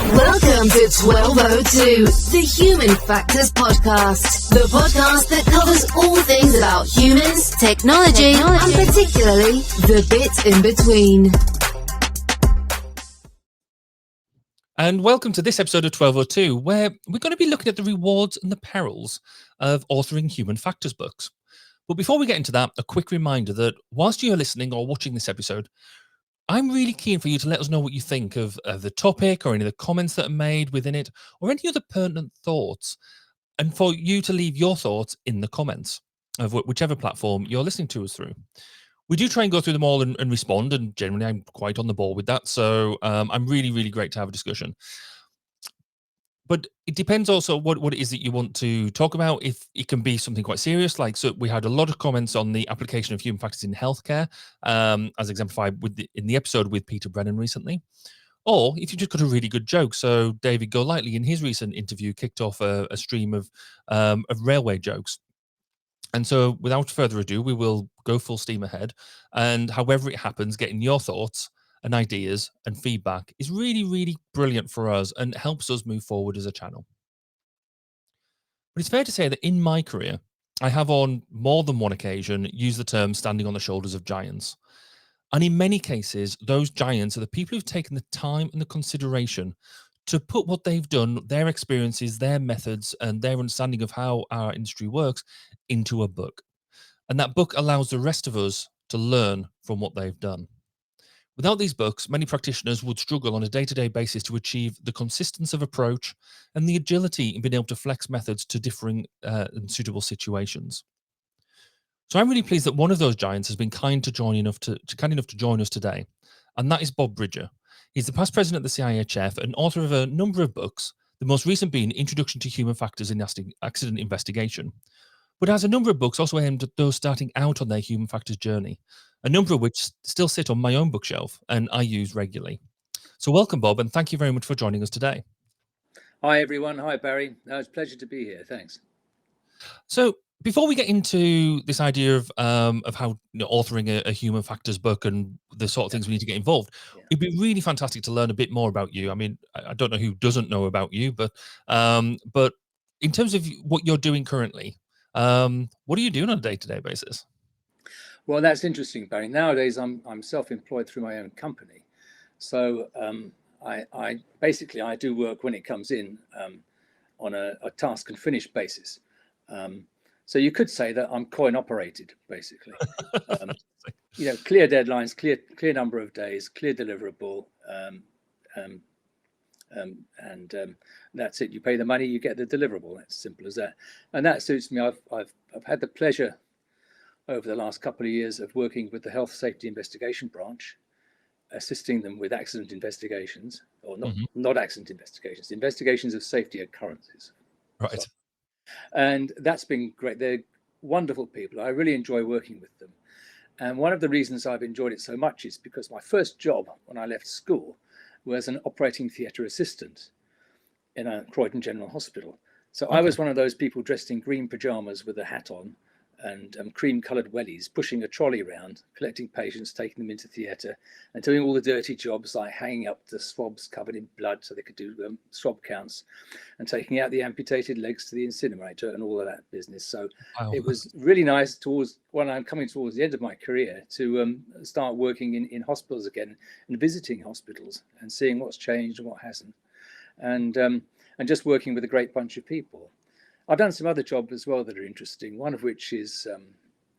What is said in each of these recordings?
Welcome to 1202, the Human Factors Podcast. The podcast that covers all things about humans, technology, and particularly the bit in between. And welcome to this episode of 1202, where we're going to be looking at the rewards and the perils of authoring human factors books. But before we get into that, a quick reminder that whilst you're listening or watching this episode, I'm really keen for you to let us know what you think of the topic or any of the comments that are made within it or any other pertinent thoughts, and for you to leave your thoughts in the comments of whichever platform you're listening to us through. We do try and go through them all and respond, and generally I'm quite on the ball with that. So I'm really, really great to have a discussion. But it depends also what it is that you want to talk about. If it can be something quite serious, like, so we had a lot of comments on the application of human factors in healthcare, as exemplified in the episode with Peter Brennan recently. Or if you just got a really good joke. So David Golightly in his recent interview kicked off a stream of railway jokes. And so without further ado, we will go full steam ahead. And however it happens, getting your thoughts and ideas and feedback is really, really brilliant for us and helps us move forward as a channel. But it's fair to say that in my career, I have on more than one occasion used the term standing on the shoulders of giants. And in many cases, those giants are the people who've taken the time and the consideration to put what they've done, their experiences, their methods, and their understanding of how our industry works into a book. And that book allows the rest of us to learn from what they've done. Without these books, many practitioners would struggle on a day-to-day basis to achieve the consistency of approach and the agility in being able to flex methods to differing and suitable situations. So I'm really pleased that one of those giants has been kind enough to join us today, and that is Bob Bridger. He's the past president of the CIEHF and author of a number of books, the most recent being Introduction to Human Factors in Accident Investigation, but has a number of books also aimed at those starting out on their human factors journey, a number of which still sit on my own bookshelf and I use regularly. So welcome, Bob, and thank you very much for joining us today. Hi, everyone. Hi, Barry. It's a pleasure to be here. Thanks. So before we get into this idea of how authoring a human factors book and the sort of things we need to get involved, it'd be really fantastic to learn a bit more about you. I mean, I don't know who doesn't know about you, but in terms of what you're doing currently, what are you doing on a day-to-day basis? Well, that's interesting, Barry. Nowadays, I'm self-employed through my own company, so I basically do work when it comes in on a task and finish basis. So you could say that I'm coin operated, basically. Clear deadlines, clear number of days, clear deliverable, and that's it. You pay the money, you get the deliverable. It's simple as that, and that suits me. I've had the pleasure over the last couple of years of working with the Health Safety Investigation Branch, assisting them with accident investigations, or not accident investigations, investigations of safety occurrences. Right. So, and that's been great. They're wonderful people. I really enjoy working with them. And one of the reasons I've enjoyed it so much is because my first job when I left school was an operating theatre assistant in a Croydon General Hospital. So I was one of those people dressed in green pajamas with a hat on and cream-coloured wellies, pushing a trolley around, collecting patients, taking them into theatre, and doing all the dirty jobs like hanging up the swabs covered in blood so they could do swab counts, and taking out the amputated legs to the incinerator and all of that business. So It was really nice when I'm coming towards the end of my career to start working in hospitals again and visiting hospitals and seeing what's changed and what hasn't, and just working with a great bunch of people. I've done some other jobs as well that are interesting, one of which is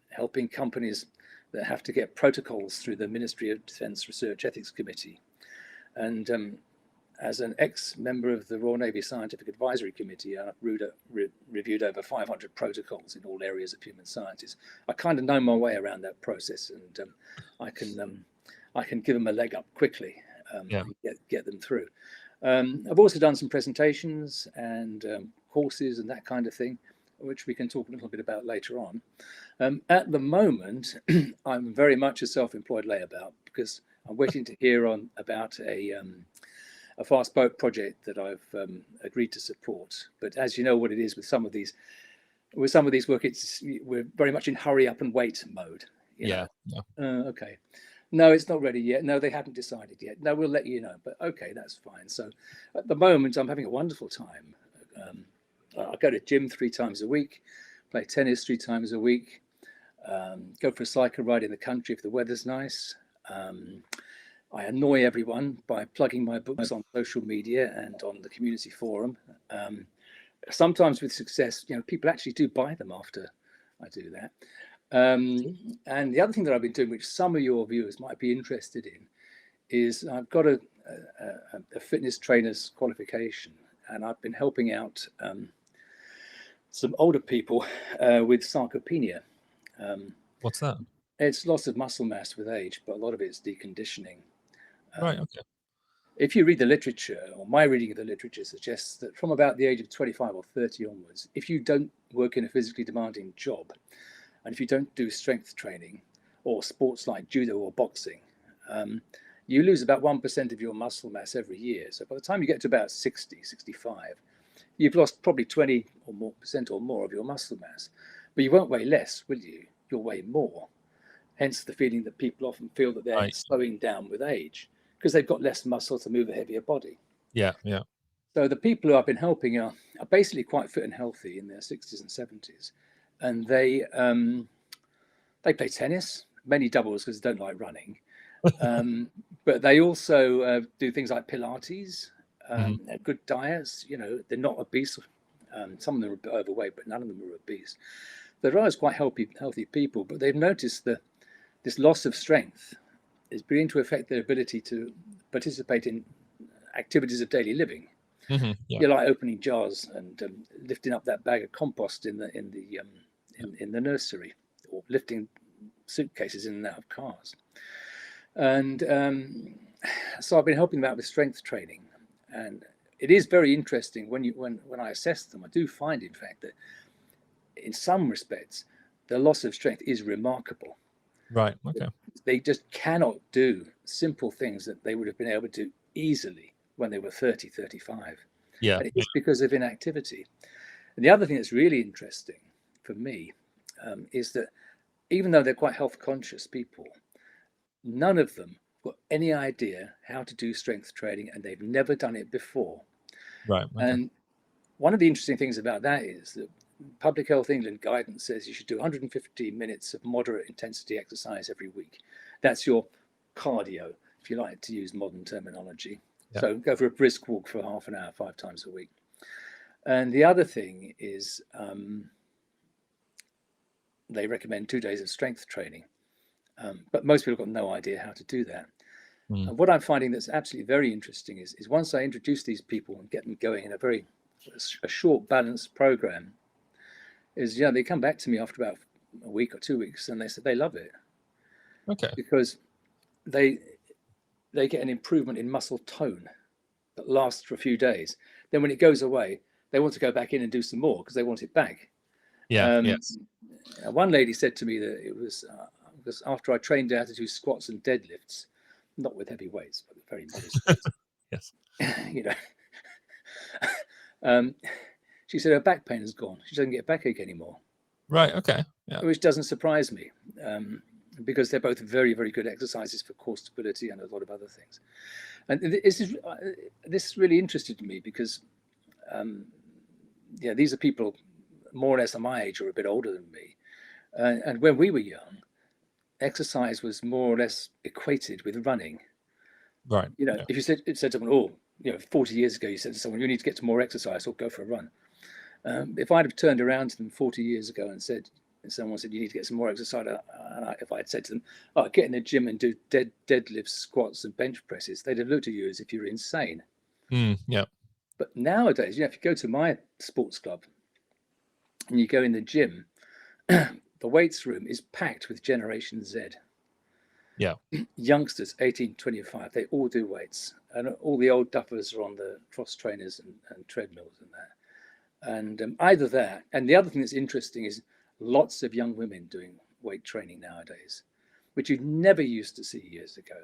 helping companies that have to get protocols through the Ministry of Defence Research Ethics Committee. And as an ex-member of the Royal Navy Scientific Advisory Committee, I've reviewed over 500 protocols in all areas of human sciences. I kind of know my way around that process, and I can give them a leg up quickly and get them through. I've also done some presentations and courses and that kind of thing, which we can talk a little bit about later on. At the moment, I'm very much a self-employed layabout because I'm waiting to hear about a fast boat project that I've agreed to support. But as you know what it is with some of these work, we're very much in hurry up and wait mode. Yeah. Okay. No, it's not ready yet. No, they haven't decided yet. No, we'll let you know. But okay, that's fine. So at the moment, I'm having a wonderful time. I go to gym 3 times a week, play tennis 3 times a week, go for a cycle ride in the country if the weather's nice. I annoy everyone by plugging my books on social media and on the community forum. Sometimes with success, people actually do buy them after I do that. And the other thing that I've been doing, which some of your viewers might be interested in, is I've got a fitness trainer's qualification, and I've been helping out some older people with sarcopenia. What's that? It's loss of muscle mass with age, but a lot of it's deconditioning. Right. Okay. If you read the literature, or my reading of the literature suggests that from about the age of 25 or 30 onwards, if you don't work in a physically demanding job, and if you don't do strength training or sports like judo or boxing, you lose about 1% of your muscle mass every year. So by the time you get to about 60, 65, you've lost probably 20% or more of your muscle mass. But you won't weigh less, will you? You'll weigh more. Hence the feeling that people often feel that they're slowing down with age, because they've got less muscle to move a heavier body. Yeah. So the people who I've been helping are basically quite fit and healthy in their 60s and 70s. And they play tennis, many doubles because they don't like running. But they also do things like Pilates, good diets. They're not obese. Some of them are a bit overweight, but none of them are obese. They're always quite healthy people, but they've noticed that this loss of strength is beginning to affect their ability to participate in activities of daily living. Yeah. You're like opening jars and lifting up that bag of compost in the nursery, or lifting suitcases in and out of cars. And so I've been helping them out with strength training, and it is very interesting when I assess them. I do find, in fact, that in some respects the loss of strength is remarkable. Right. Okay. They just cannot do simple things that they would have been able to do easily when they were 30, 35. Yeah. And it's because of inactivity. And the other thing that's really interesting for me is that even though they're quite health conscious people, none of them got any idea how to do strength training, and they've never done it before. Right. Okay. And one of the interesting things about that is that Public Health England guidance says you should do 150 minutes of moderate intensity exercise every week. That's your cardio, if you like to use modern terminology. Yeah. So go for a brisk walk for half an hour, 5 times a week. And the other thing is they recommend 2 days of strength training. But most people have got no idea how to do that. And what I'm finding that's absolutely very interesting is once I introduce these people and get them going in a short, balanced program, is they come back to me after about a week or 2 weeks, and they said they love it. Okay. Because they get an improvement in muscle tone that lasts for a few days. Then when it goes away, they want to go back in and do some more because they want it back. Yeah. Yes. One lady said to me that it was because after I trained her how to do squats and deadlifts, not with heavy weights, but very modest weights. Yes. She said her back pain has gone. She doesn't get backache anymore. Right. Okay. Yeah. Which doesn't surprise me, because they're both very, very good exercises for core stability and a lot of other things. And this really interested me because, these are people more or less at my age or a bit older than me. And when we were young, exercise was more or less equated with running. Right. If you said to someone, 40 years ago, you said to someone, you need to get to more exercise or go for a run. If I'd have turned around to them 40 years ago and someone said, you need to get some more exercise, if I'd said to them, get in the gym and do deadlifts, squats and bench presses, they'd have looked at you as if you're insane. Yeah. But nowadays, if you go to my sports club and you go in the gym, the weights room is packed with Generation Z. Yeah. Youngsters, 18, 25, they all do weights. And all the old duffers are on the cross trainers and treadmills and that. And either that, and the other thing that's interesting is lots of young women doing weight training nowadays, which you never used to see years ago.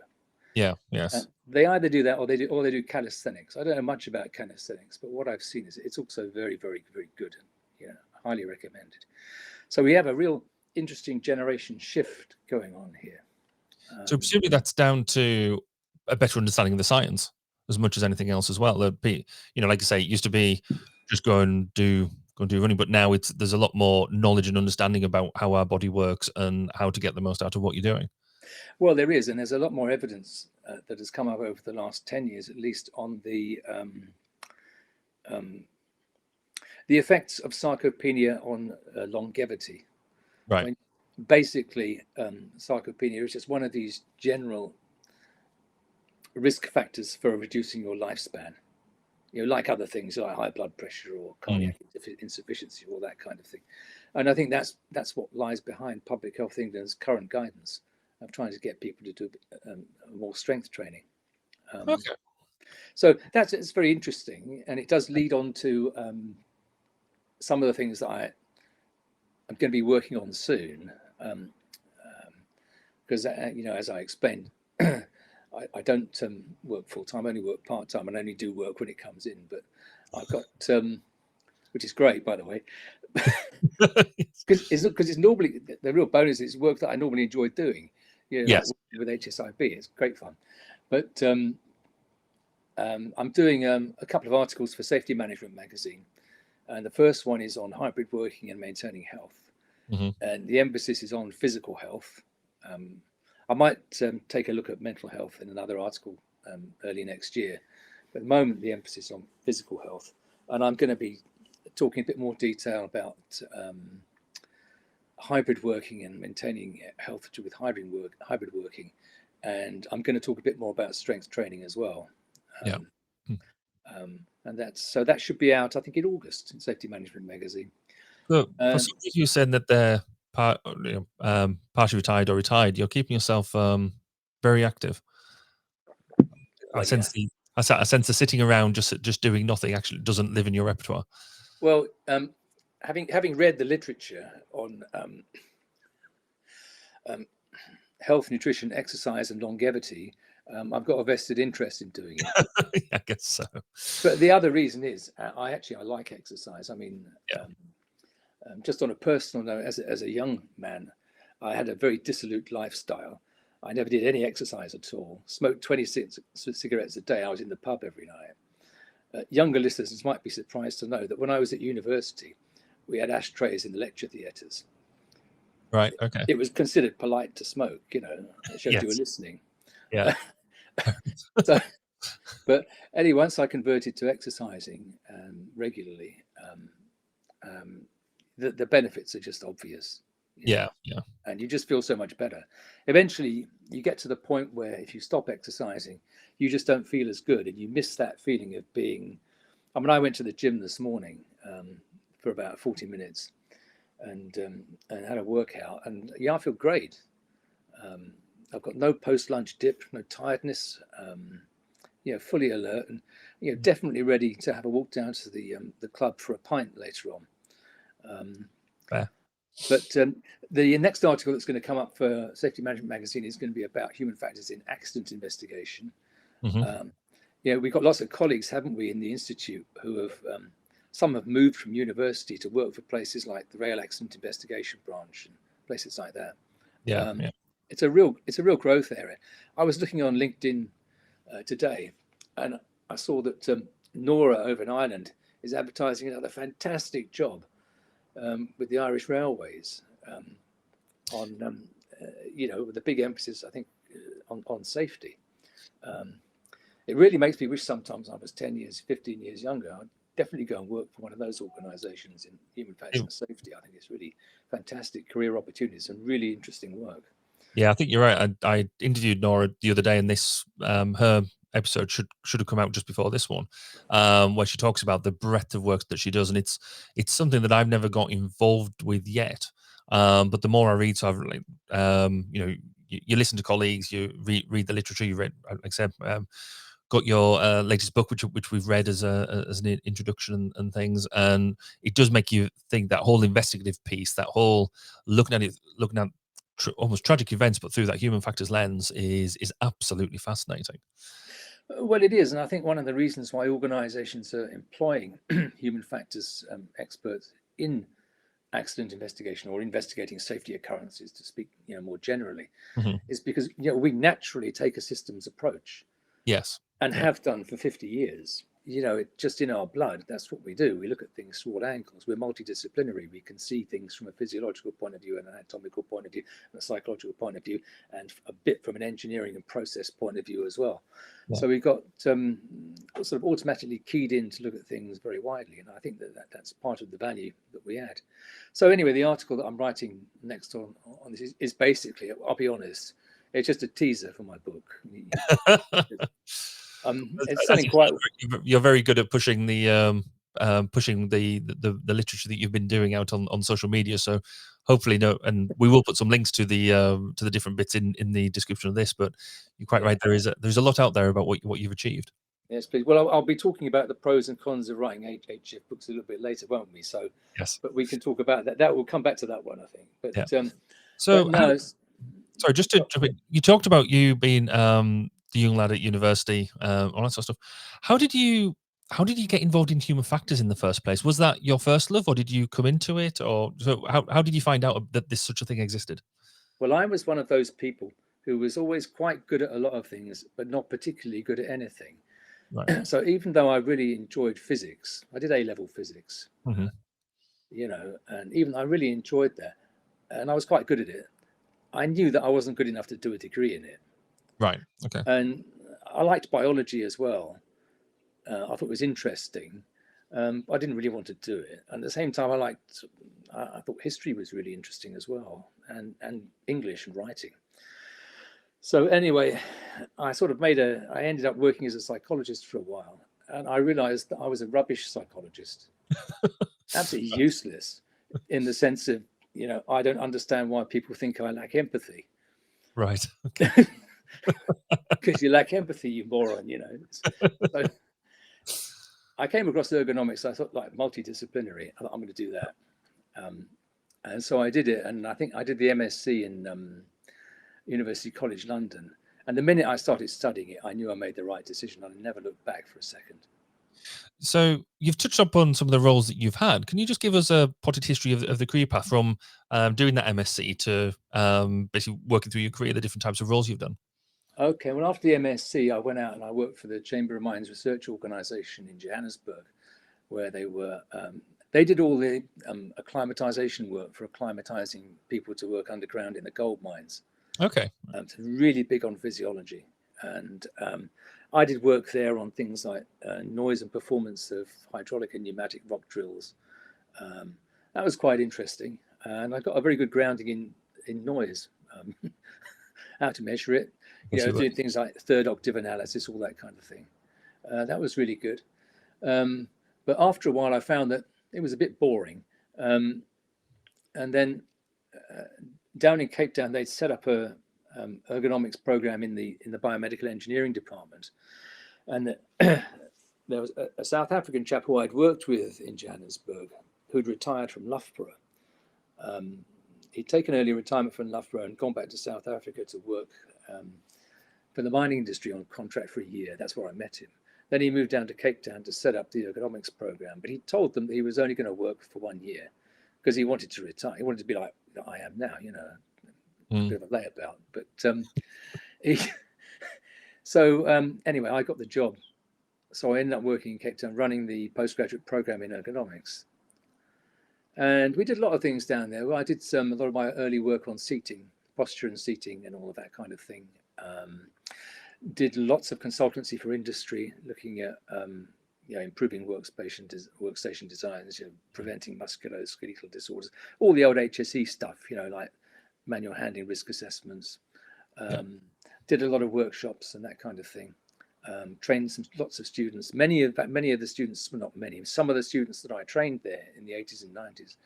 Yeah. Yes. They either do that or they do calisthenics. I don't know much about calisthenics, but what I've seen is it's also very, very, very good and highly recommended. So we have a real interesting generation shift going on here. So presumably that's down to a better understanding of the science as much as anything else as well. There'd be, like you say, it used to be just go and do running, but now there's a lot more knowledge and understanding about how our body works and how to get the most out of what you're doing. Well, there is, and there's a lot more evidence that has come up over the last 10 years, at least, on the effects of sarcopenia on longevity. Right. When basically, sarcopenia is just one of these general risk factors for reducing your lifespan. Like other things like high blood pressure or cardiac insufficiency, or that kind of thing. And I think that's what lies behind Public Health England's current guidance of trying to get people to do more strength training. Okay. So it's very interesting, and it does lead on to some of the things that I'm going to be working on soon, because as I explained, I don't work full time. I only work part time, and only do work when it comes in. But I've got, which is great, by the way, because it's normally the real bonus is work that I normally enjoy doing. Yes. Like with HSIB, it's great fun. But I'm doing a couple of articles for Safety Management magazine, and the first one is on hybrid working and maintaining health, and the emphasis is on physical health. I might take a look at mental health in another article early next year. But at the moment, the emphasis is on physical health. And I'm going to be talking a bit more detail about hybrid working and maintaining health with hybrid working. And I'm going to talk a bit more about strength training as well. And that should be out, I think, in August in Safety Management magazine. So for some of you saying that they're partially retired or retired, you're keeping yourself very active. I sense the sitting around just doing nothing actually doesn't live in your repertoire. Well, having read the literature on health, nutrition, exercise, and longevity, I've got a vested interest in doing it. I guess so. But the other reason is I like exercise. I mean, just on a personal note, as a young man, I had a very dissolute lifestyle. I never did any exercise at all. Smoked 26 cigarettes a day. I was in the pub every night. Younger listeners might be surprised to know that when I was at university, we had ashtrays in the lecture theatres. Right. Okay. It was considered polite to smoke. It showed you were listening. Yeah. But anyway, once I converted to exercising regularly, the benefits are just obvious. Yeah. And you just feel so much better. Eventually, you get to the point where if you stop exercising, you just don't feel as good, and you miss that feeling of being. I mean, I went to the gym this morning for about 40 minutes, and had a workout, and I feel great. I've got no post-lunch dip, no tiredness. Fully alert, and definitely ready to have a walk down to the club for a pint later on. Fair. But the next article that's going to come up for Safety Management magazine is going to be about human factors in accident investigation. We've got lots of colleagues, haven't we, in the institute who have some have moved from university to work for places like the Rail Accident Investigation Branch and places like that. It's a real growth area. I was looking on LinkedIn today, and I saw that Nora over in Ireland is advertising another fantastic job with the Irish Railways on with a big emphasis, I think, on safety. It really makes me wish sometimes I was 10 years, 15 years younger. I'd definitely go and work for one of those organisations in human factors and safety. I think it's really fantastic career opportunities and really interesting work. Yeah, I think you're right. I interviewed Nora the other day, and this her episode should have come out just before this one, where she talks about the breadth of work that she does, and it's something that I've never got involved with yet. But the more I read, so I've you listen to colleagues, you read the literature, you read, like I said, got your latest book, which we've read as an introduction and things, and it does make you think. That whole investigative piece, that whole looking at almost tragic events, but through that human factors lens is absolutely fascinating. Well, it is, and I think one of the reasons why organisations are employing human factors experts in accident investigation or investigating safety occurrences, to speak more generally, Mhm. is because we naturally take a systems approach. Yes. And have done for 50 years. It's just in our blood. That's what we do. We look at things through all angles. We're multidisciplinary. We can see things from a physiological point of view, an anatomical point of view, and a psychological point of view, and a bit from an engineering and process point of view as well. Yeah. So we've got sort of automatically keyed in to look at things very widely. And I think that's part of the value that we add. So anyway, the article that I'm writing next on this is basically, I'll be honest, it's just a teaser for my book. It's selling quite. You're very good at pushing the literature that you've been doing out on social media. So hopefully, and we will put some links to the different bits in the description of this. But you're quite right. There's a lot out there about what you've achieved. Yes, please. Well, I'll be talking about the pros and cons of writing CIEHF books a little bit later, won't we? So yes, but we can talk about that. That will come back to that one, I think. But yeah. Sorry, just to jump in, you talked about you being the young lad at university, all that sort of stuff. How did you get involved in human factors in the first place? Was that your first love, or did you come into it, or so how did you find out that this such a thing existed? Well, I was one of those people who was always quite good at a lot of things, but not particularly good at anything. Right. So even though I really enjoyed physics, I did A-level physics, mm-hmm. And even I really enjoyed that, and I was quite good at it. I knew that I wasn't good enough to do a degree in it. Right. Okay. And I liked biology as well. I thought it was interesting. I didn't really want to do it. And at the same time, I thought history was really interesting as well, and English and writing. So anyway, I ended up working as a psychologist for a while, and I realized that I was a rubbish psychologist. Absolutely useless in the sense of, I don't understand why people think I lack empathy. Right. Okay. Because you lack empathy, you moron, So I came across ergonomics. I thought, like, multidisciplinary, I'm going to do that. And so I did it. And I think I did the MSc in University College London. And the minute I started studying it, I knew I made the right decision. I never looked back for a second. So you've touched upon some of the roles that you've had. Can you just give us a potted history of the career path from doing that MSc to basically working through your career, the different types of roles you've done? Okay, well, after the MSc, I went out and I worked for the Chamber of Mines Research Organisation in Johannesburg, where they did all the acclimatization work for acclimatizing people to work underground in the gold mines. Okay. So really big on physiology. And I did work there on things like noise and performance of hydraulic and pneumatic rock drills. That was quite interesting. And I got a very good grounding in noise, how to measure it, doing things like third octave analysis, all that kind of thing. That was really good. But after a while, I found that it was a bit boring. And then down in Cape Town, they'd set up a ergonomics program in the biomedical engineering department, and there was a South African chap who I'd worked with in Johannesburg who'd retired from Loughborough. He'd taken early retirement from Loughborough and gone back to South Africa to work for the mining industry on contract for a year. That's where I met him. Then he moved down to Cape Town to set up the ergonomics program, but he told them that he was only going to work for 1 year because he wanted to retire. He wanted to be like I am now, a bit of a layabout. But anyway, I got the job. So I ended up working in Cape Town, running the postgraduate program in ergonomics. And we did a lot of things down there. Well, I did a lot of my early work on seating, posture and seating and all of that kind of thing. Did lots of consultancy for industry, looking at improving workstation designs, preventing musculoskeletal disorders, all the old HSE stuff, like manual handling risk assessments. Did a lot of workshops and that kind of thing. Trained lots of students. Some of the students that I trained there in the 80s and 90s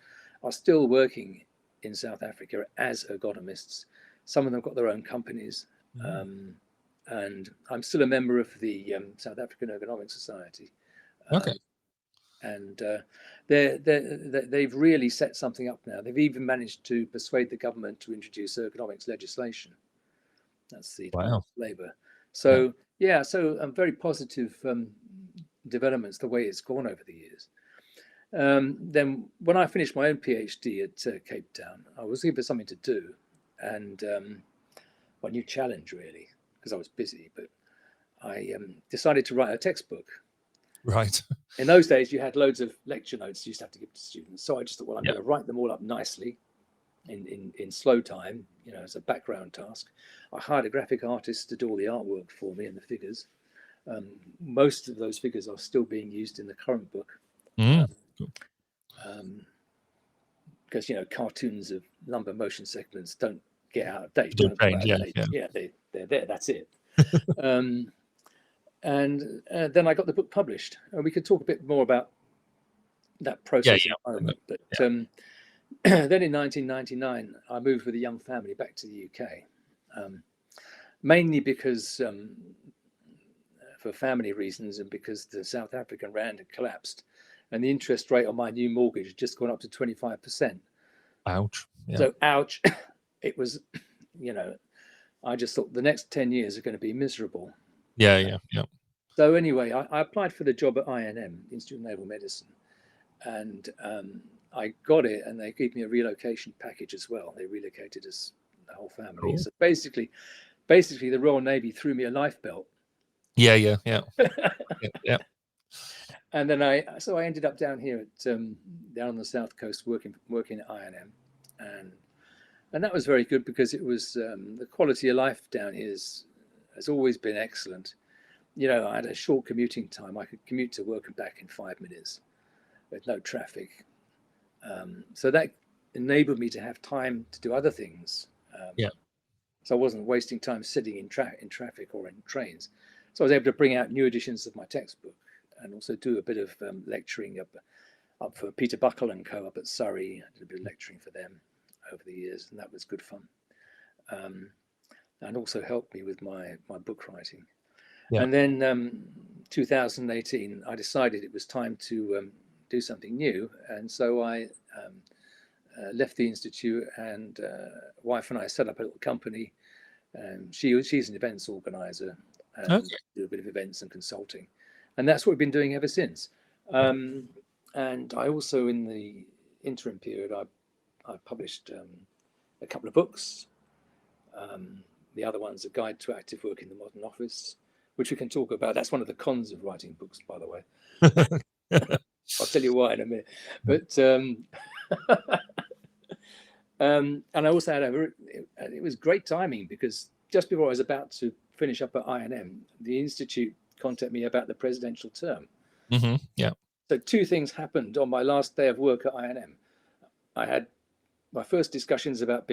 are still working in South Africa as ergonomists. Some of them got their own companies. And I'm still a member of the South African Ergonomic Society. Okay. And they've really set something up now. They've even managed to persuade the government to introduce ergonomics legislation. That's the Department of Labour. So so very positive developments, the way it's gone over the years. Then when I finished my own PhD at Cape Town, I was looking for something to do, and a new challenge really, because I was busy. But I decided to write a textbook. Right. In those days, you had loads of lecture notes you used to have to give to students. So I just thought, well, I'm Yeah. going to write them all up nicely in slow time, as a background task. I hired a graphic artist to do all the artwork for me and the figures. Most of those figures are still being used in the current book. Because cartoons of lumbar motion segments don't get out of date. Don't change, they're there. That's it. And then I got the book published, and we could talk a bit more about that process in a moment. But then in 1999, I moved with a young family back to the UK, mainly because for family reasons, and because the South African rand had collapsed, and the interest rate on my new mortgage had just gone up to 25%. Ouch. Yeah. So, ouch. It was, I just thought the next 10 years are going to be miserable. Yeah. So anyway, I applied for the job at INM, Institute of Naval Medicine, and I got it, and they gave me a relocation package as well. They relocated us, the whole family. Cool. So basically, the Royal Navy threw me a life belt. Yeah. Yeah. And then I ended up down here at down on the south coast working at INM, and that was very good because it was the quality of life down here has always been excellent. I had a short commuting time. I could commute to work and back in 5 minutes with no traffic. So that enabled me to have time to do other things. So I wasn't wasting time sitting in traffic or in trains. So I was able to bring out new editions of my textbook and also do a bit of lecturing up for Peter Buckle and Co. up at Surrey. I did a bit of lecturing for them over the years, and that was good fun. And also helped me with my book writing. Yeah. And then 2018, I decided it was time to do something new. And so I left the Institute, and wife and I set up a little company. She's an events organizer, and do a bit of events and consulting. And that's what we've been doing ever since. And I also, in the interim period, I published a couple of books. The other one's A Guide to Active Work in the Modern Office, which we can talk about. That's one of the cons of writing books, by the way. I'll tell you why in a minute. But and I also had it was great timing, because just before I was about to finish up at INM, the Institute contacted me about the presidential term. Mm-hmm. Yeah. So two things happened on my last day of work at INM. I had my first discussions about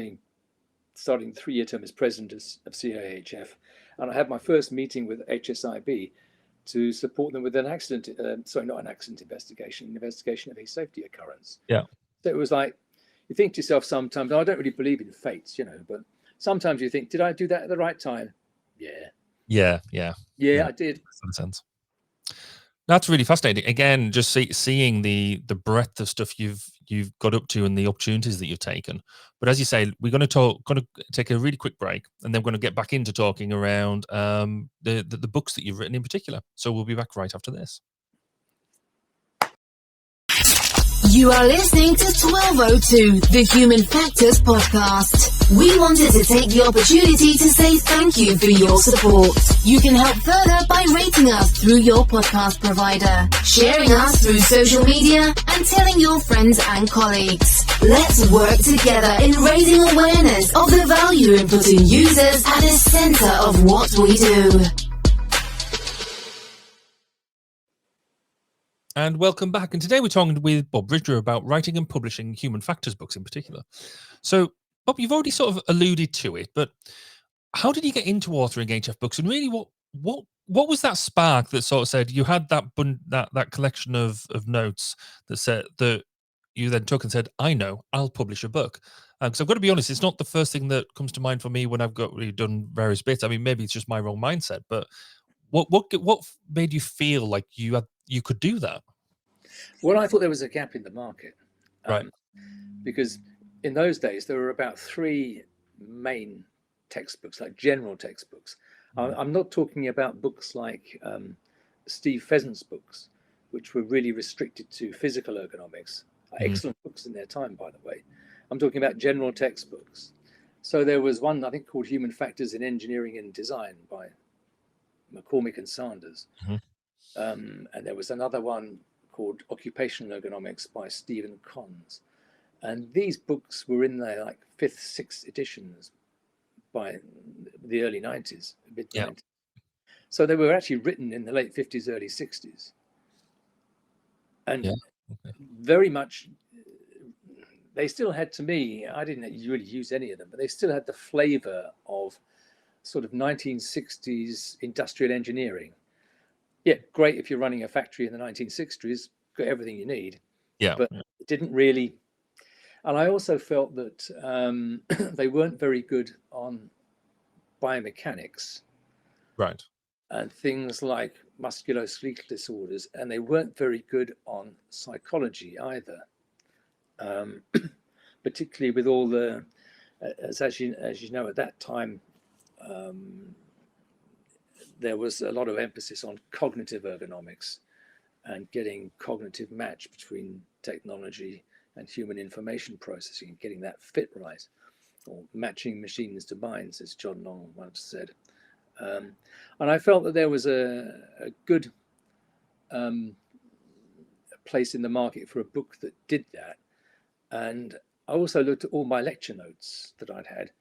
starting the 3-year term as president of CIEHF, and I had my first meeting with HSIB to support them with an investigation of a safety occurrence. Yeah. So it was like, you think to yourself sometimes, I don't really believe in fates, but sometimes you think, did I do that at the right time? Yeah, I did. That sense. That's really fascinating. Again, just seeing the breadth of stuff you've got up to and the opportunities that you've taken. But as you say, we're going to take a really quick break, and then we're going to get back into talking around the books that you've written in particular. So we'll be back right after this. You are listening to 1202, the Human Factors Podcast. We wanted to take the opportunity to say thank you for your support. You can help further by rating us through your podcast provider, sharing us through social media, and telling your friends and colleagues. Let's work together in raising awareness of the value in putting users at the center of what we do. And welcome back. And today we're talking with Bob Ridger about writing and publishing human factors books in particular. So, Bob, you've already sort of alluded to it, but how did you get into authoring HF books? And really, what was that spark that sort of said you had that collection of notes that said that you then took and said, I know, I'll publish a book? Because I've got to be honest, it's not the first thing that comes to mind for me when I've done various bits. I mean, maybe it's just my wrong mindset, but what made you feel like you could do that? Well, I thought there was a gap in the market, right? Because in those days there were about 3 main textbooks, like general textbooks. I'm not talking about books like Steve Pheasant's books, which were really restricted to physical ergonomics. Excellent books in their time, by the way. I'm talking about general textbooks. So there was one, I think, called Human Factors in Engineering and Design by McCormick and Sanders. And there was another one called Occupational Ergonomics by Stephen Cons. And these books were in their like 5th, 6th editions by the early 90s, mid-90s. So they were actually written in the late 50s, early 60s. And very much, they still had, to me, I didn't really use any of them, but they still had the flavor of sort of 1960s industrial engineering. Yeah, great if you're running a factory in the 1960s, got everything you need. But it didn't really. And I also felt that they weren't very good on biomechanics. Right. And things like musculoskeletal disorders, and they weren't very good on psychology either. Particularly with all the, as you know, at that time, there was a lot of emphasis on cognitive ergonomics and getting cognitive match between technology and human information processing and getting that fit right, or matching machines to minds, as John Long once said. And I felt that there was a good place in the market for a book that did that. And I also looked at all my lecture notes that I'd had,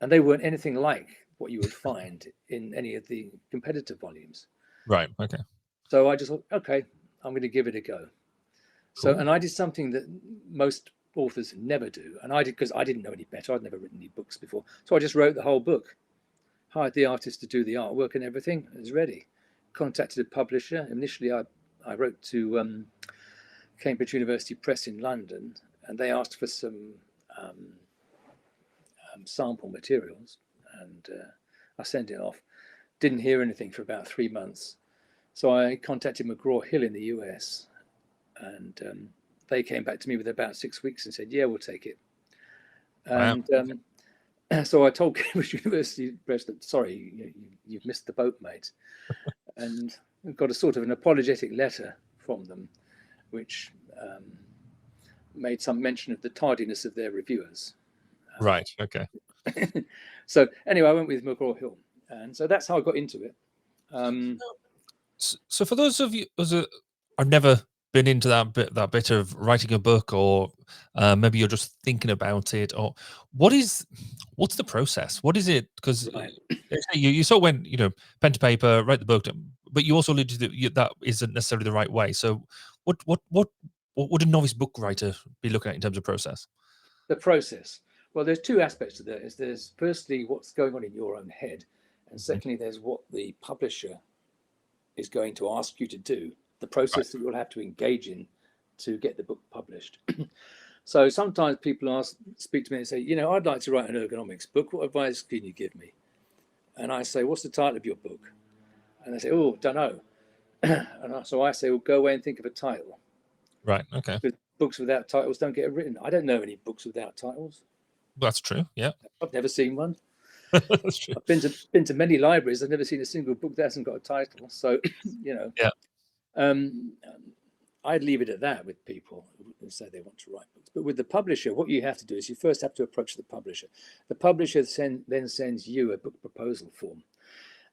and they weren't anything like what you would find in any of the competitor volumes. Right. Okay. So I just thought, okay, I'm going to give it a go. Cool. So, and I did something that most authors never do. And I did, because I didn't know any better. I'd never written any books before. So I just wrote the whole book, hired the artist to do the artwork and everything. It was ready. Contacted a publisher. Initially, I wrote to Cambridge University Press in London, and they asked for some sample materials, and I sent it off. Didn't hear anything for about 3 months. So I contacted McGraw-Hill in the US, and they came back to me with about 6 weeks and said, yeah, we'll take it. And so I told Cambridge University Press that, sorry, you've missed the boat, mate. And got a sort of an apologetic letter from them, which made some mention of the tardiness of their reviewers. Right. Okay. So anyway, I went with McGraw-Hill, and so that's how I got into it. So for those of you, I've never been into that bit of writing a book, or maybe you're just thinking about it, or what's the process? What is it? Because you sort of went, pen to paper, write the book, but you also alluded to that isn't necessarily the right way. So what would a novice book writer be looking at in terms of process? The process. Well, there's two aspects to that. There's firstly what's going on in your own head, and secondly, there's what the publisher is going to ask you to do, the process that you'll have to engage in to get the book published. So sometimes people speak to me and say, I'd like to write an ergonomics book. What advice can you give me? And I say, what's the title of your book? And they say, oh, don't know. And so I say, well, go away and think of a title. Right. Okay. Because books without titles don't get written. I don't know any books without titles. That's true. Yeah. I've never seen one. That's true. I've been to many libraries. I've never seen a single book that hasn't got a title. So, Yeah. I'd leave it at that with people who say they want to write books. But with the publisher, what you have to do is you first have to approach the publisher. The publisher then sends you a book proposal form.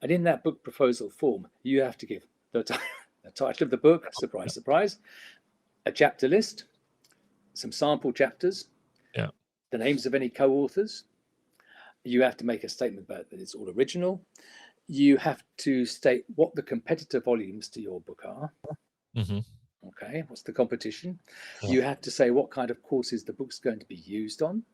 And in that book proposal form, you have to give the title of the book, surprise, surprise, a chapter list, some sample chapters, the names of any co-authors. You have to make a statement about that it's all original. You have to state what the competitor volumes to your book are. Mm-hmm. Okay, what's the competition? Yeah. You have to say what kind of courses the book's going to be used on.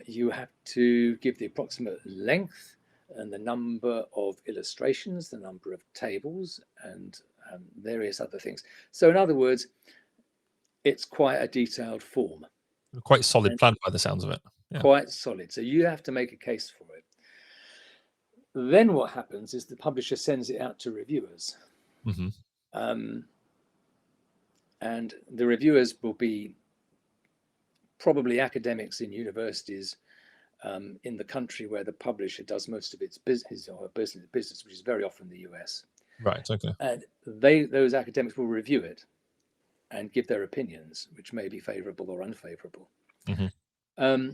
You have to give the approximate length and the number of illustrations, the number of tables, and various other things. So in other words, it's quite a detailed form. Quite solid plan by the sounds of it. Yeah. Quite solid. So you have to make a case for it. Then what happens is the publisher sends it out to reviewers. Mm-hmm. And the reviewers will be probably academics in universities in the country where the publisher does most of its business, which is very often the US. Right. Okay. And those academics will review it and give their opinions, which may be favourable or unfavourable. Mm-hmm.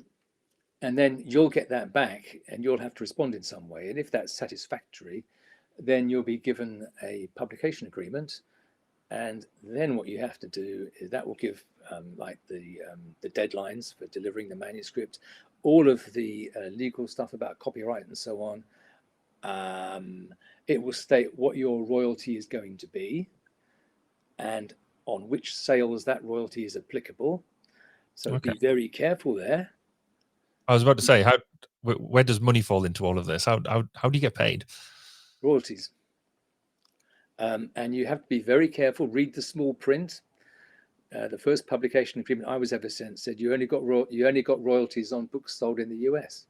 And then you'll get that back and you'll have to respond in some way. And if that's satisfactory, then you'll be given a publication agreement. And then what you have to do is that will give like the deadlines for delivering the manuscript, all of the legal stuff about copyright and so on. It will state what your royalty is going to be and on which sales that royalty is applicable. So Okay. be very careful there. I was about to say, where does money fall into all of this? How do you get paid? Royalties. And you have to be very careful. Read the small print. The first publication agreement I was ever sent said you only got royalties on books sold in the US.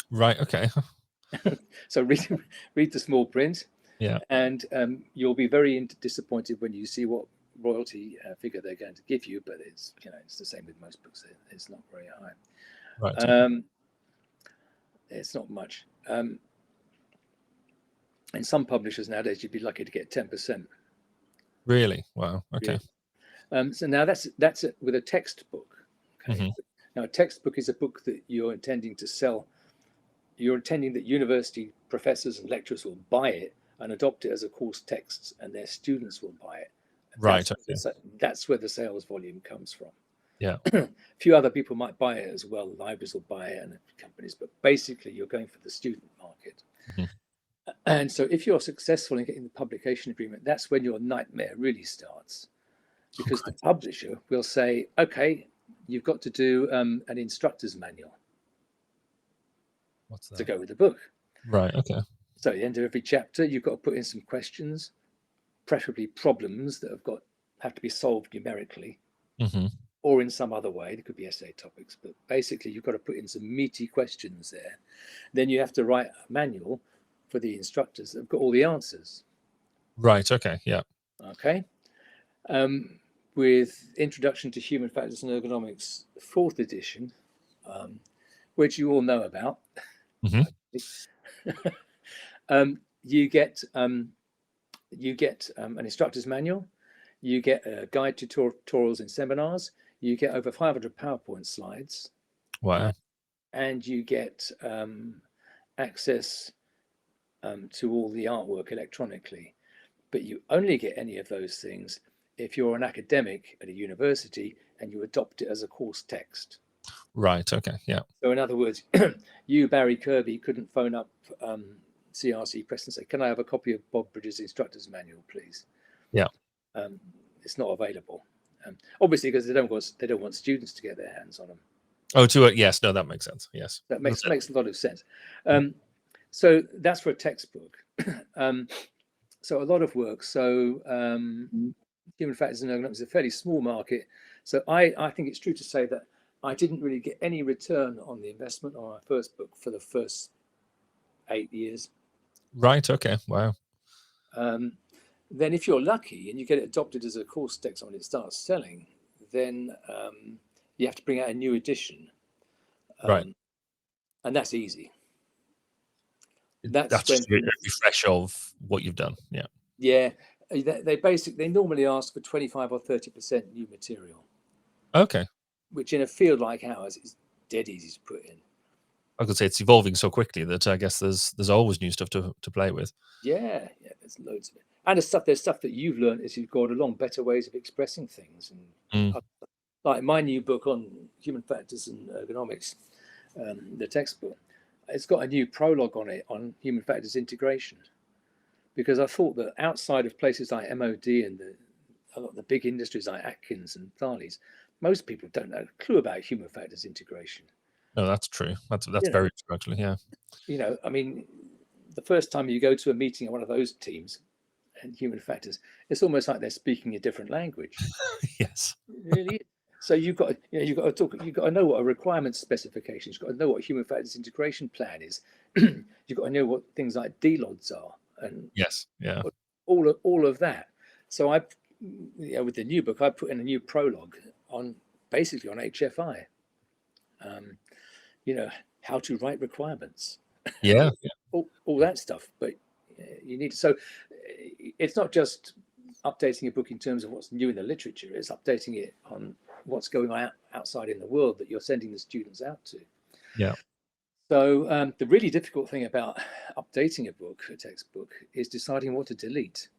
Right. Okay. So read the small print. Yeah. And you'll be very disappointed when you see what royalty figure they're going to give you. But it's it's the same with most books. It's not very high. Right. Okay. It's not much. And some publishers nowadays, you'd be lucky to get 10%. Really? Wow. Okay. Yeah. So now that's it with a textbook. Okay. Mm-hmm. Now a textbook is a book that you're intending to sell. You're intending that university professors and lecturers will buy it and adopt it as a course text, and their students will buy it. Right. That's where the sales volume comes from. Yeah. A few other people might buy it as well. Libraries will buy it and companies, but basically you're going for the student market. Mm-hmm. And so if you're successful in getting the publication agreement, that's when your nightmare really starts. Because the publisher will say, okay, you've got to do an instructor's manual. What's that? To go with the book. Right. Okay. So at the end of every chapter, you've got to put in some questions, preferably problems that have to be solved numerically, mm-hmm. or in some other way. There could be essay topics, but basically you've got to put in some meaty questions there. Then you have to write a manual for the instructors that have got all the answers. Right. Okay. Yeah. Okay. With Introduction to Human Factors and Ergonomics, 4th edition, which you all know about. Mm-hmm. You get an instructor's manual, you get a guide to tutorials and seminars, you get over 500 PowerPoint slides. Wow. And you get access to all the artwork electronically. But you only get any of those things if you're an academic at a university and you adopt it as a course text. Right. Okay. Yeah. So in other words, you, Barry Kirby, couldn't phone up CRC Press and say, can I have a copy of Bob Bridges' instructor's manual, please? Yeah. It's not available. Obviously, because they don't want students to get their hands on them. Oh, to it. Yes. No, that makes sense. Yes. That makes a lot of sense. So that's for a textbook. So a lot of work. So Human Factors and Ergonomics is a fairly small market. So I think it's true to say that I didn't really get any return on the investment on my first book for the first 8 years. Right. Okay. Wow. Then if you're lucky and you get it adopted as a course text when it starts selling, then you have to bring out a new edition. Right. And that's easy. That's just a refresh of what you've done. Yeah. Yeah. They normally ask for 25 or 30% new material. Okay. Which in a field like ours is dead easy to put in. I could say it's evolving so quickly that I guess there's always new stuff to play with. Yeah, there's loads of it. And there's stuff that you've learned as you've gone along, better ways of expressing things. And like my new book on human factors and ergonomics, the textbook, it's got a new prologue on it on human factors integration. Because I thought that outside of places like MOD and a lot of the big industries like Atkins and Thales, most people don't know a clue about human factors integration. No, that's true. That's very true, actually. Yeah. I mean, the first time you go to a meeting of one of those teams and human factors, it's almost like they're speaking a different language. Yes. It really is. So you've got to know what a requirements specification is. You've got to know what a human factors integration plan is. You've got to know what things like DLODs are, and yes, yeah, all of that. So with the new book, I put in a new prologue on HFI. How to write requirements. Yeah. all that stuff. But you need to. So it's not just updating a book in terms of what's new in the literature, it's updating it on what's going on outside in the world that you're sending the students out to. Yeah. So the really difficult thing about updating a textbook, is deciding what to delete.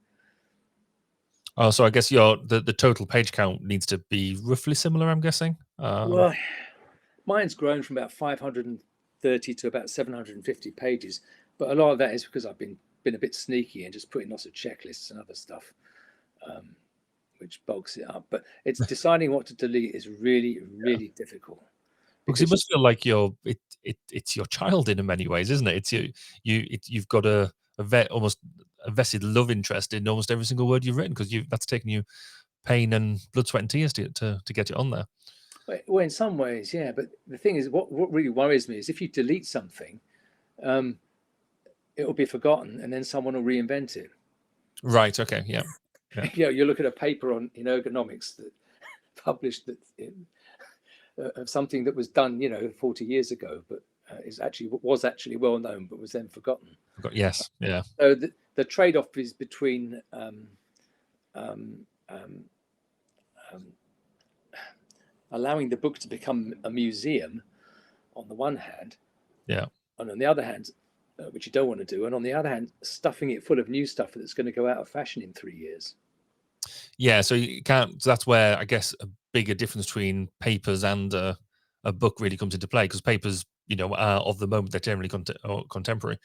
Oh, so I guess the total page count needs to be roughly similar, I'm guessing. Well, mine's grown from about 530 to about 750 pages, but a lot of that is because I've been a bit sneaky and just putting lots of checklists and other stuff, which bulks it up. But it's deciding what to delete is really, really difficult. Because it must feel like it's your child in many ways, isn't it? You've got almost a vested love interest in almost every single word you've written, because that's taken you pain and blood, sweat, and tears to get it on there. Well, in some ways, yeah. But the thing is, what really worries me is if you delete something, it will be forgotten, and then someone will reinvent it. Right. Okay. Yeah. You look at a paper in ergonomics that published of something that was done, 40 years ago, but was actually well known, but was then forgotten. Yes. Yeah. So the trade-off is between allowing the book to become a museum on the one hand, yeah, and on the other hand, which you don't want to do, and on the other hand, stuffing it full of new stuff that's going to go out of fashion in 3 years. Yeah, so you can't. So that's where I guess a bigger difference between papers and a book really comes into play, because papers, are of the moment, they're generally contemporary.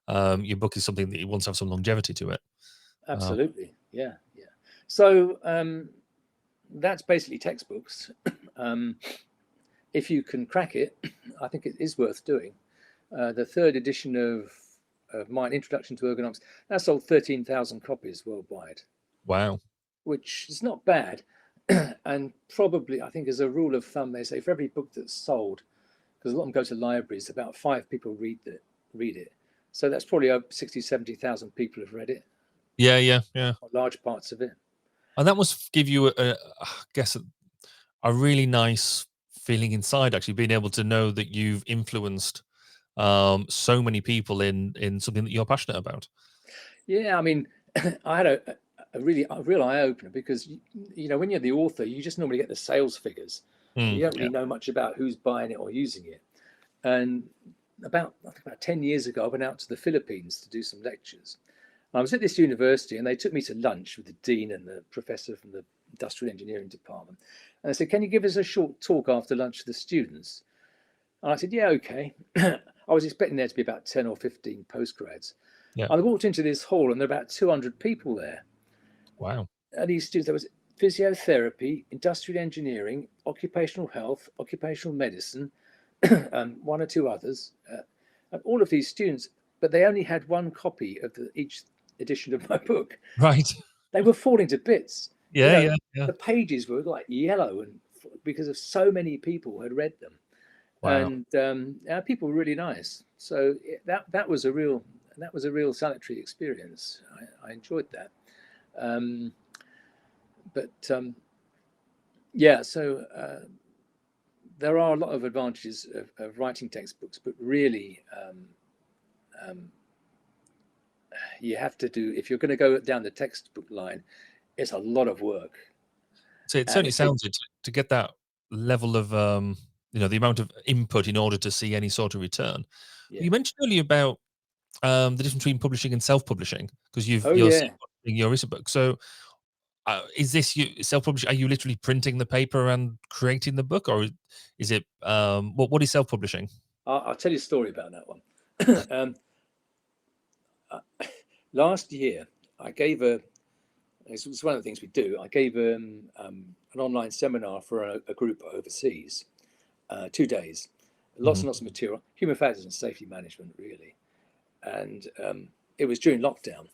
Your book is something that you want to have some longevity to it. Absolutely, yeah. So that's basically textbooks. If you can crack it, I think it is worth doing. The third edition of mine, Introduction to Ergonomics, that sold 13,000 copies worldwide. Wow. Which is not bad. And probably, I think as a rule of thumb, they say for every book that's sold, because a lot of them go to libraries, about 5 people read it. So that's probably over 60, 70,000 people have read it. Yeah. Large parts of it. And that must give you, I guess, a really nice feeling inside, actually, being able to know that you've influenced so many people in something that you're passionate about. Yeah, I mean, I had a real eye-opener, because when you're the author, you just normally get the sales figures. You don't really know much about who's buying it or using it. And about 10 years ago, I went out to the Philippines to do some lectures. I was at this university, and they took me to lunch with the dean and the professor from the industrial engineering department. And they said, "Can you give us a short talk after lunch to the students?" And I said, "Yeah, okay." I was expecting there to be about 10 or 15 postgrads. Yeah. I walked into this hall, and there were about 200 people there. Wow. And these students, there was physiotherapy, industrial engineering, occupational health, occupational medicine, one or two others, and all of these students, but they only had one copy of each edition of my book. Right. They were falling to bits. Yeah. The pages were like yellow, and because of so many people had read them. Wow. And people were really nice. So that was a real salutary experience. I enjoyed that. So there are a lot of advantages of writing textbooks, but really you have to do, if you're going to go down the textbook line, it's a lot of work. So it certainly sounds it to get that level of the amount of input in order to see any sort of return. Yeah. You mentioned earlier about the difference between publishing and self-publishing, because you're self-publishing your recent book. So is this self-publishing? Are you literally printing the paper and creating the book, or is it what is self-publishing? I'll tell you a story about that one. Last year, I gave it's one of the things we do. I gave an online seminar for a group overseas, 2 days, lots and lots of material, human factors and safety management, really. And it was during lockdown.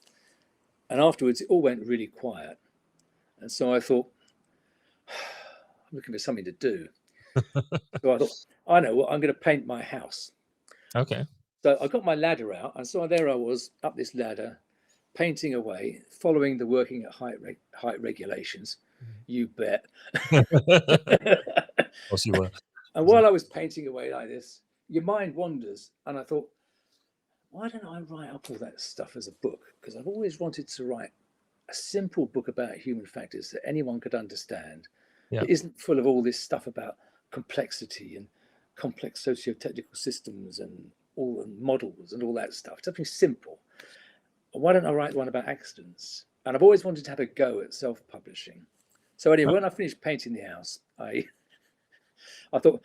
And afterwards, it all went really quiet. And so I thought, I'm looking for something to do. So I thought, I know what, I'm going to paint my house. Okay. So I got my ladder out, and so there I was up this ladder, painting away, following the working at height regulations. You bet. Of course you were. And while I was painting away like this, your mind wanders, and I thought, why don't I write up all that stuff as a book? Because I've always wanted to write a simple book about human factors that anyone could understand. Yeah. It isn't full of all this stuff about complexity and complex socio-technical systems and all the models and all that stuff. Something simple. Why don't I write one about accidents? And I've always wanted to have a go at self-publishing. So anyway, when I finished painting the house, I thought,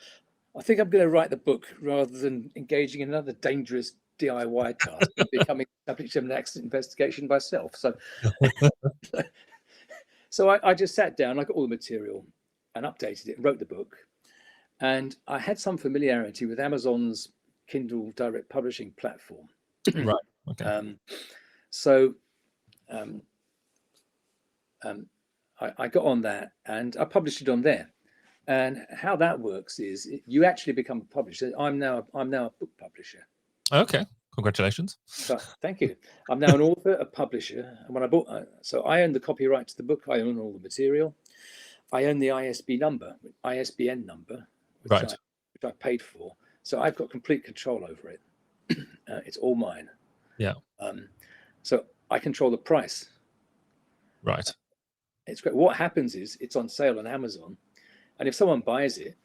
I think I'm going to write the book rather than engaging in another dangerous DIY task of becoming a subject of an accident investigation myself. So I just sat down, I got all the material and updated it and wrote the book. And I had some familiarity with Amazon's Kindle Direct Publishing platform. Right. Okay. I got on that and I published it on there. And how that works is you actually become a publisher. I'm now a book publisher. Okay. Congratulations. But thank you. I'm now an author, a publisher, and when I bought, so I own the copyright to the book. I own all the material. I own the ISBN number, which I paid for. So I've got complete control over it. It's all mine. Yeah. So I control the price. Right. It's great. What happens is it's on sale on Amazon, and if someone buys it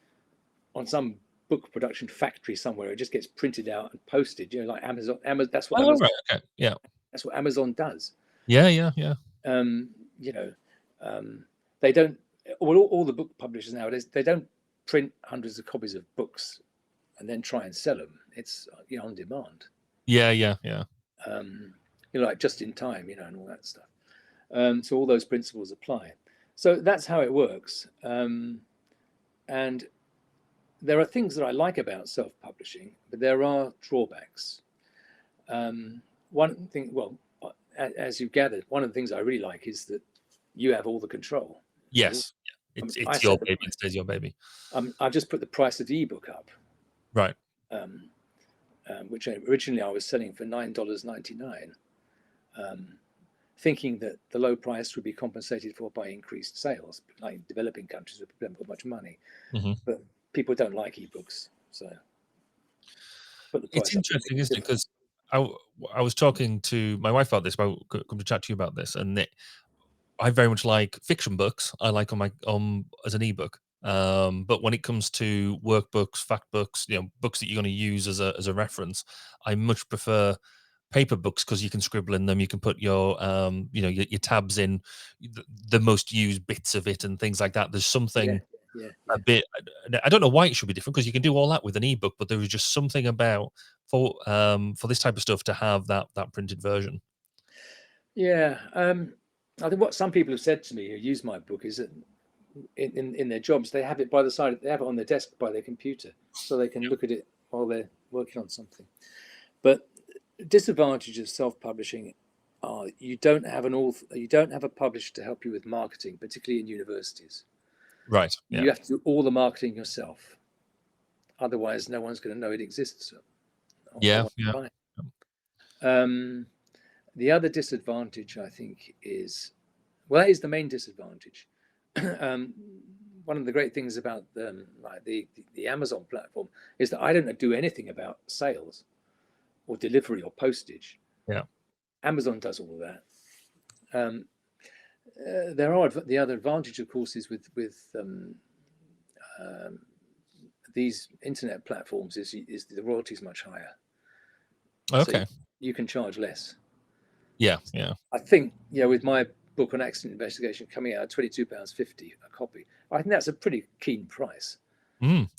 on some book production factory somewhere, it just gets printed out and posted. You know, like Amazon. That's what. Amazon, right. Okay. Yeah. That's what Amazon does. Yeah. You know, they don't. Well, all the book publishers nowadays, they don't print hundreds of copies of books and then try and sell them. It's on demand. Yeah. Like just in time, and all that stuff. So all those principles apply. So that's how it works. And there are things that I like about self-publishing, but there are drawbacks. One thing, as you've gathered, one of the things I really like is that you have all the control. Yes. It's your baby. It stays your baby. I've just put the price of the ebook up. Right. Which originally I was selling for $9.99, thinking that the low price would be compensated for by increased sales, like developing countries where people haven't got much money. Mm-hmm. But people don't like ebooks, so. It's interesting, isn't it? Because I was talking to my wife about this. I come to chat to you about this, and I very much like fiction books. I like on as an ebook. But when it comes to workbooks, fact books, books that you're going to use as a reference, I much prefer paper books because you can scribble in them. You can put your your tabs in the most used bits of it and things like that. There's something a bit. I don't know why it should be different because you can do all that with an ebook, but there is just something about for this type of stuff to have that printed version. Yeah, I think what some people have said to me who use my book is that in their jobs they have it by the side, they have it on their desk by their computer, so they can look at it while they're working on something. But disadvantages of self-publishing are you don't have a publisher to help you with marketing, particularly in universities. Right. Yeah. You have to do all the marketing yourself. Otherwise, no one's going to know it exists. Yeah. The other disadvantage, I think, is that is the main disadvantage. One of the great things about the Amazon platform is that I don't do anything about sales or delivery or postage. Yeah. Amazon does all of that. There are the other advantage, of course, is with these internet platforms is the royalty is much higher. Okay. So you can charge less. Yeah. I think with my book on accident investigation coming out at £22.50 a copy, I think that's a pretty keen price.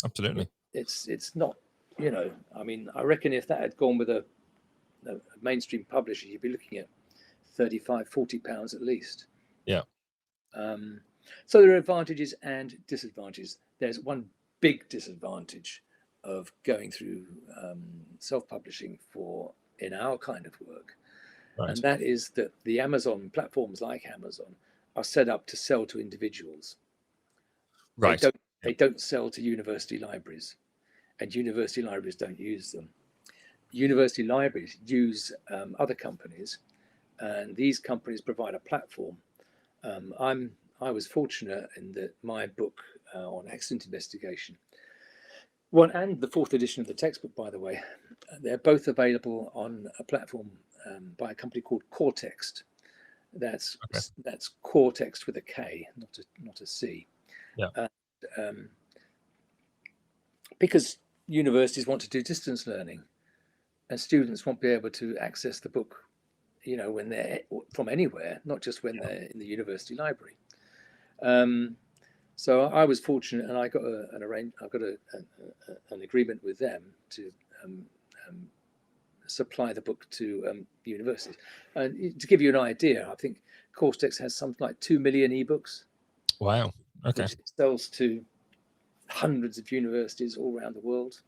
Absolutely. It's not, I mean, I reckon if that had gone with a mainstream publisher, you'd be looking at £35-40 at least. Yeah. So there are advantages and disadvantages. There's one big disadvantage of going through self-publishing in our kind of work. Right. And that is that the Amazon platforms like Amazon are set up to sell to individuals. Right. They don't sell to university libraries, and university libraries don't use them. University libraries use other companies, and these companies provide a platform. I was fortunate in that my book on accident investigation, and the fourth edition of the textbook, by the way, they're both available on a platform by a company called Cortext. That's Cortext with a K, not a C. Yeah. Because universities want to do distance learning, and students won't be able to access the book, when they're from anywhere, not just when they're in the university library. So I was fortunate, and I got an agreement with them to supply the book to universities. And to give you an idea, I think Cortex has something like 2 million ebooks. Wow. Okay. Which it sells to hundreds of universities all around the world.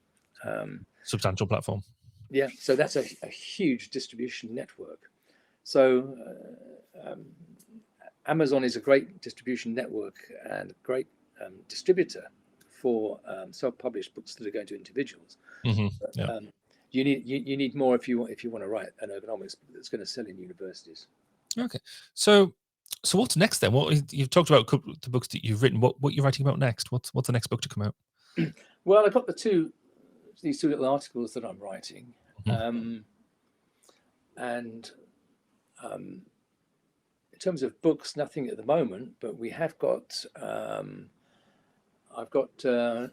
Substantial platform. Yeah, so that's a huge distribution network. So Amazon is a great distribution network and a great distributor for self-published books that are going to individuals. Mm-hmm. But, you need more if you want to write an ergonomics book that's going to sell in universities. Okay, so what's next then? You've talked about the books that you've written. What you're writing about next? What's the next book to come out? Well, I've got these two little articles that I'm writing, in terms of books, nothing at the moment. But we have got. I've got a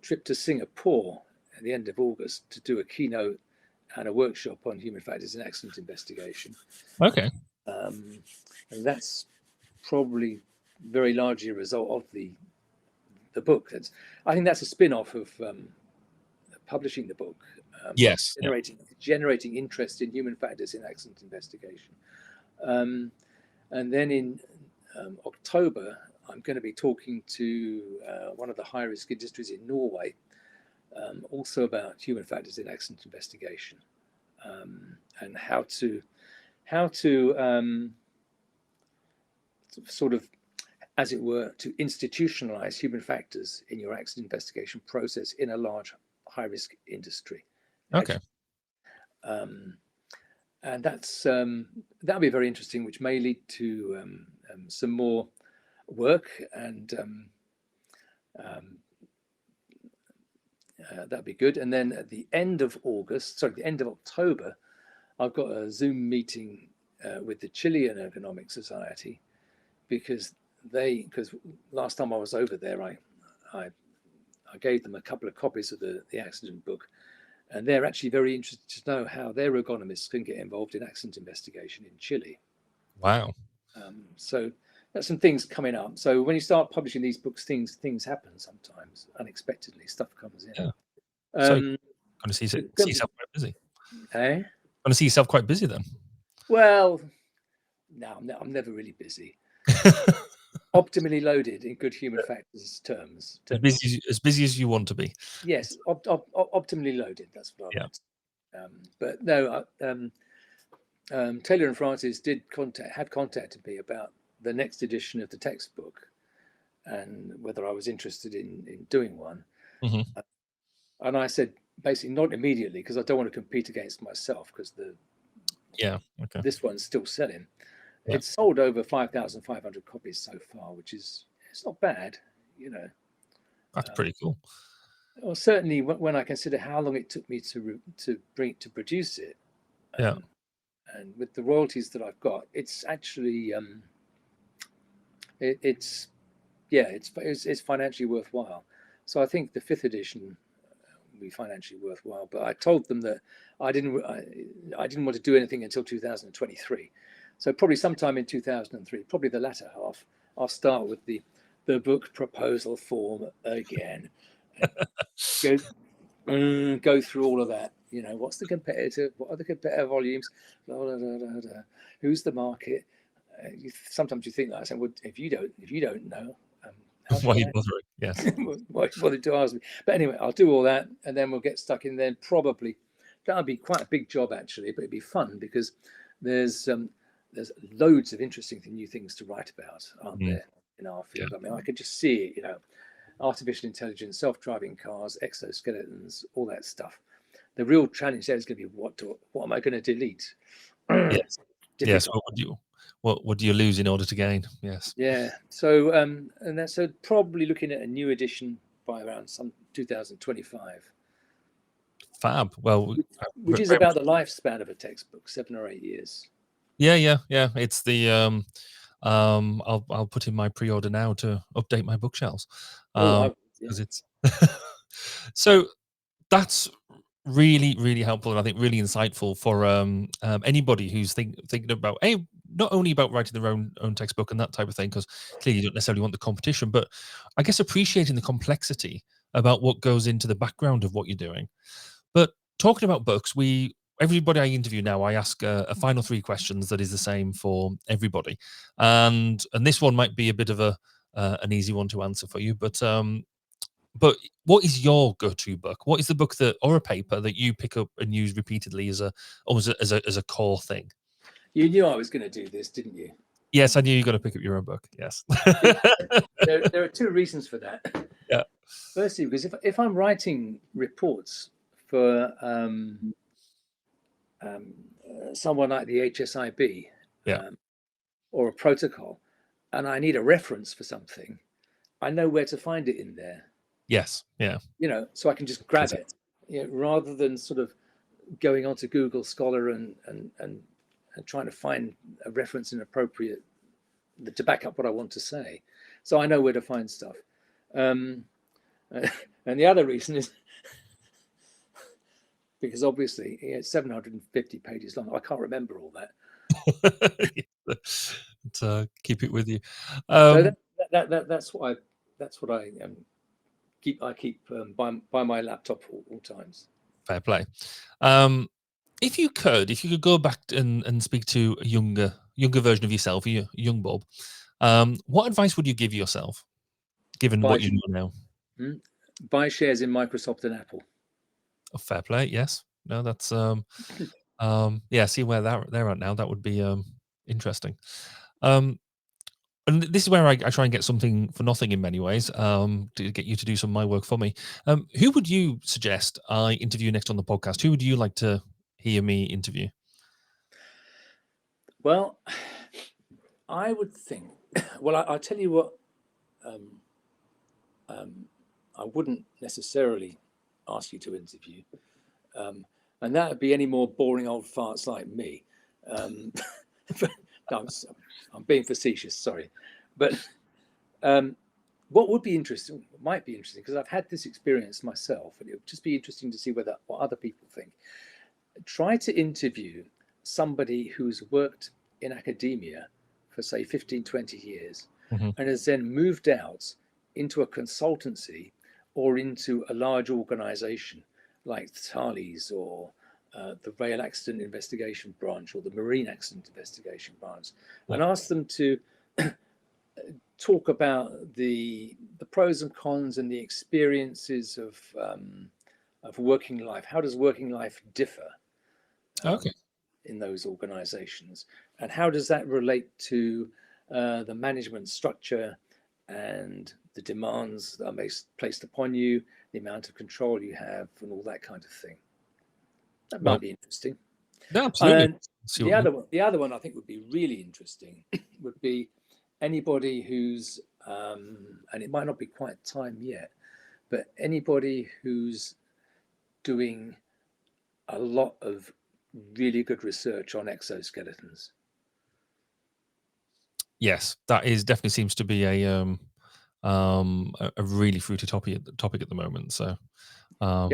trip to Singapore at the end of August to do a keynote and a workshop on human factors in accident investigation. Okay. And that's probably very largely a result of the book. I think that's a spin-off of publishing the book. Yes. Generating interest in human factors in accident investigation. And then in October, I'm going to be talking to one of the high-risk industries in Norway, also about human factors in accident investigation, and how to sort of, as it were, to institutionalize human factors in your accident investigation process in a large high-risk industry. Okay. And that'll be very interesting, which may lead to some more work, and that'd be good. And then at the end of October, I've got a Zoom meeting with the Chilean Ergonomic Society, because last time I was over there, I gave them a couple of copies of the accident book, and they're actually very interested to know how their ergonomists can get involved in accident investigation in Chile. Wow. So there's some things coming up. So when you start publishing these books, things happen sometimes unexpectedly. Stuff comes in. Yeah. So going to see yourself quite busy. Eh? Going to see yourself quite busy then. Well, no, I'm never really busy. Optimally loaded in good human factors terms. As busy as you want to be. Yes, optimally loaded. That's what I meant. But no, Taylor and Francis had contacted me about the next edition of the textbook, and whether I was interested in doing one. Mm-hmm. And I said basically not immediately, because I don't want to compete against myself, because this one's still selling. Yeah. It's sold over 5,500 copies so far, which it's not bad, That's pretty cool. Well, certainly when I consider how long it took me to produce it, and with the royalties that I've got, it's actually it's financially worthwhile. So I think the 5th edition will be financially worthwhile. But I told them that I didn't want to do anything until 2023. So probably sometime in 2003, probably the latter half, I'll start with the book proposal form again. Go through all of that. What are the competitive volumes? Blah, blah, blah, blah, blah. Who's the market? Sometimes you think that. I say, well, if you don't know, why are you bothering? Yes. Why bother to ask me? But anyway, I'll do all that, and then we'll get stuck in. Then probably that'll be quite a big job actually, but it'd be fun, because there's loads of interesting new things to write about, aren't there, in our field? I mean, I could just see it, artificial intelligence, self-driving cars, exoskeletons, all that stuff. The real challenge there is going to be what am I going to delete? Yes. Yes. What do you lose in order to gain? Yes. Yeah. So and that's probably looking at a new edition by around some 2025. Fab. Well, which is about the lifespan of a textbook, 7 or 8 years. Yeah. It's the I'll put in my pre-order now to update my bookshelves. Because it's so that's really helpful, and I think really insightful for anybody who's thinking about not only about writing their own textbook and that type of thing, because clearly you don't necessarily want the competition, but I guess appreciating the complexity about what goes into the background of what you're doing. But talking about books, everybody I interview now, I ask a final 3 questions that is the same for everybody, and this one might be a bit of an easy one to answer for you, but what is your go-to book? What is the book or a paper that you pick up and use repeatedly as a core thing? You knew I was going to do this, didn't you? Yes, I knew you got to pick up your own book. Yes. there are 2 reasons for that. Yeah. Firstly, because if I'm writing reports for someone like the HSIB, or a protocol, and I need a reference for something, I know where to find it in there. Yes. Yeah. So I can just grab it, rather than sort of going onto Google Scholar and trying to find a reference inappropriate to back up what I want to say. So I know where to find stuff. And the other reason is because obviously it's 750 pages long. I can't remember all that. Keep it with you. So that's what I keep by my laptop all times. Fair play. If you could go back and speak to a younger version of yourself, a young Bob, what advice would you give yourself, given what you know now? Buy shares in Microsoft and Apple. Oh, fair play. Yes. No, that's see where they're at now. That would be interesting. And this is where I try and get something for nothing in many ways, to get you to do some of my work for me. Who would you suggest I interview next on the podcast? Who would you like to hear me interview? Well, I would think, I'll tell you what, I wouldn't necessarily ask you to interview, and that would be any more boring old farts like me. No, I'm being facetious, sorry. But what would be interesting, might be interesting, because I've had this experience myself, and it would just be interesting to see what other people think. Try to interview somebody who's worked in academia for, say, 15, 20 years, and has then moved out into a consultancy or into a large organization like Thales or the Rail Accident Investigation Branch or the Marine Accident Investigation Branch, and ask them to talk about the pros and cons and the experiences of working life. How does working life differ in those organizations? And how does that relate to the management structure and the demands that are placed upon you, the amount of control you have, and all that kind of thing? That might be interesting. Yeah, absolutely. And the other one I think would be really interesting would be anybody who's, and it might not be quite time yet, but anybody who's doing a lot of really good research on exoskeletons. Yes, that definitely seems to be a really fruity topic at the moment. So. I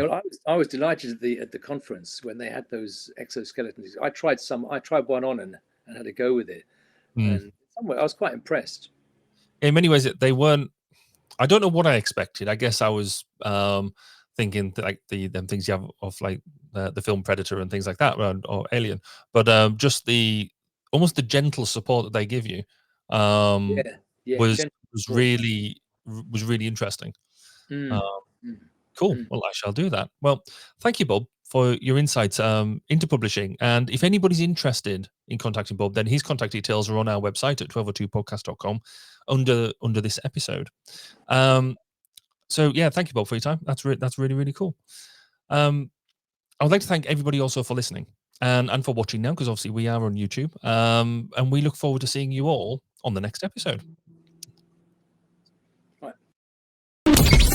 was delighted at the conference when they had those exoskeletons. I tried one on and had a go with it, and somewhere I was quite impressed. In many ways, they weren't. I don't know what I expected. I guess I was thinking like them things you have of like the film Predator and things like that, or Alien, but just almost the gentle support that they give you was really interesting. Cool. Well, I shall do that. Well, thank you, Bob, for your insights into publishing. And if anybody's interested in contacting Bob, then his contact details are on our website at 1202podcast.com under this episode. So yeah, thank you, Bob, for your time. That's really, really cool. I would like to thank everybody also for listening and for watching now, because obviously we are on YouTube. And we look forward to seeing you all on the next episode.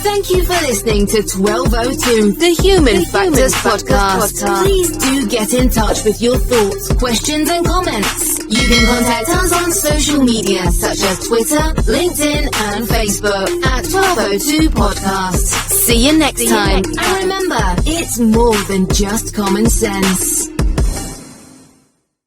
Thank you for listening to 1202, the Human Factors Podcast. Please do get in touch with your thoughts, questions and comments. You can contact us on social media such as Twitter, LinkedIn and Facebook at 1202 Podcast. See you next time. And remember, it's more than just common sense.